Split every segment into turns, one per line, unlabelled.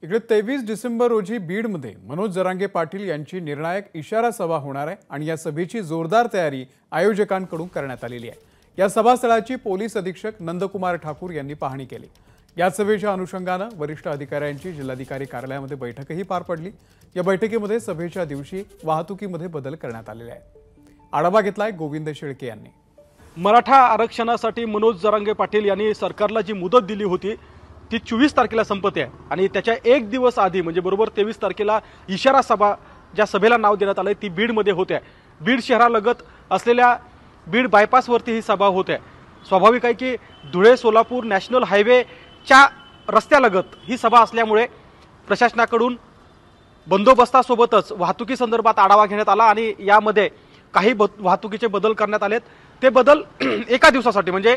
इकडे 23 डिसेंबर रोजी बीडमध्ये मनोज जरांगे पाटील यांची निर्णायक इशारा सभा होणार आहे आणि या सभेची जोरदार तयारी आयोजकांकडून करण्यात आलेली आहे। या सभास्थळाची पोलीस अधीक्षक नंदकुमार ठाकूर यांनी पाहणी केली। या सभेच्या अनुषंगाने वरिष्ठ अधिकाऱ्यांची जिल्हाधिकारी कार्यालयामध्ये बैठकही पार पडली। या बैठकीमध्ये सभेच्या दिवशी वाहतुकीमध्ये बदल करण्यात आलेले आहेत। आढावा घेतलाय गोविंद शेळके यांनी।
मराठा आरक्षणासाठी मनोज जरांगे पाटील यांनी सरकारला जी मुदत दिली होती ती 24 तारखेला संपते आहे आणि त्याच्या एक दिवस आधी म्हणजे बरोबर 23 तारखेला इशारा सभा ज्या सभेला नाव देण्यात आले ती बीडमध्ये होते आहे। बीड शहरालगत असलेल्या बीड बायपासवरती ही सभा होते आहे। स्वाभाविक आहे की धुळे सोलापूर नॅशनल हायवेच्या रस्त्यालगत ही सभा असल्यामुळे प्रशासनाकडून बंदोबस्तासोबतच वाहतुकी संदर्भात आढावा घेण्यात आला आणि यामध्ये काही वाहतुकीचे बदल करण्यात आलेत। ते बदल एका दिवसासाठी म्हणजे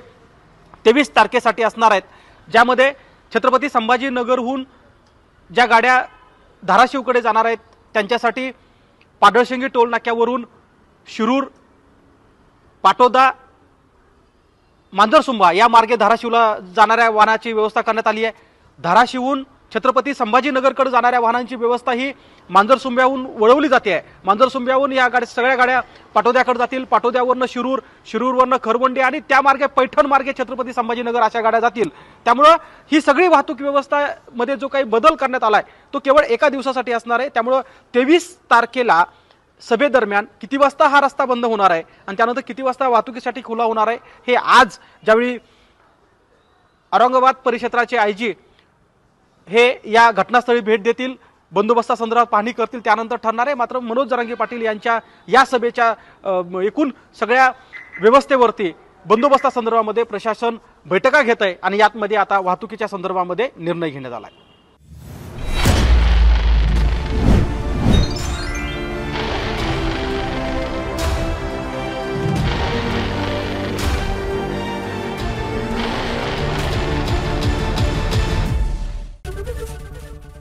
23 तारखेसाठी असणार आहेत, ज्यामध्ये छत्रपती संभाजीनगरहून ज्या गाड्या धाराशिवकडे जाणार आहेत त्यांच्यासाठी पाडळशिंगी टोल नाक्यावरून शिरूर पाटोदा मांजरसुंबा या मार्गे धाराशिवला जाणाऱ्या वाहनाची व्यवस्था करण्यात आली आहे। धाराशिवहून छत्रपती संभाजीनगरकडे जाणाऱ्या वाहनांची व्यवस्था ही मांजरसुंब्याहून वळवली जाते आहे। मांजरसुंब्याहून या गाड्या सगळ्या गाड्या पाटोद्याकडे जातील, पाटोद्यावरनं शिरूर, शिरूरवरनं खरवंडी आणि त्या मार्गे पैठण मार्गे छत्रपती संभाजीनगर अशा गाड्या जातील। त्यामुळे ही सगळी वाहतूक व्यवस्था मध्ये जो काही बदल करण्यात आलाय तो केवळ एका दिवसासाठी असणार आहे। त्यामुळे 23 तारखेला सभेदरम्यान किती वाजता हा रस्ता बंद होणार आहे आणि त्यानंतर किती वाजता वाहतुकीसाठी खुला होणार आहे हे आज ज्यावेळी औरंगाबाद परिक्षेत्राचे आयजी हे या घटनास्थळी भेट देतील, बंदोबस्तासंदर्भात पाहणी करतील, त्यानंतर ठरणार आहे। मात्र मनोज जरांगे पाटील यांच्या या सभेच्या एकूण सगळ्या व्यवस्थेवरती बंदोबस्तासंदर्भामध्ये प्रशासन बैठका घेत आहे आणि यामध्ये आता वाहतुकीच्या संदर्भामध्ये निर्णय घेण्यात आला आहे।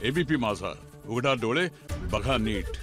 एबीपी माझा, उघडा डोळे बघा नीट।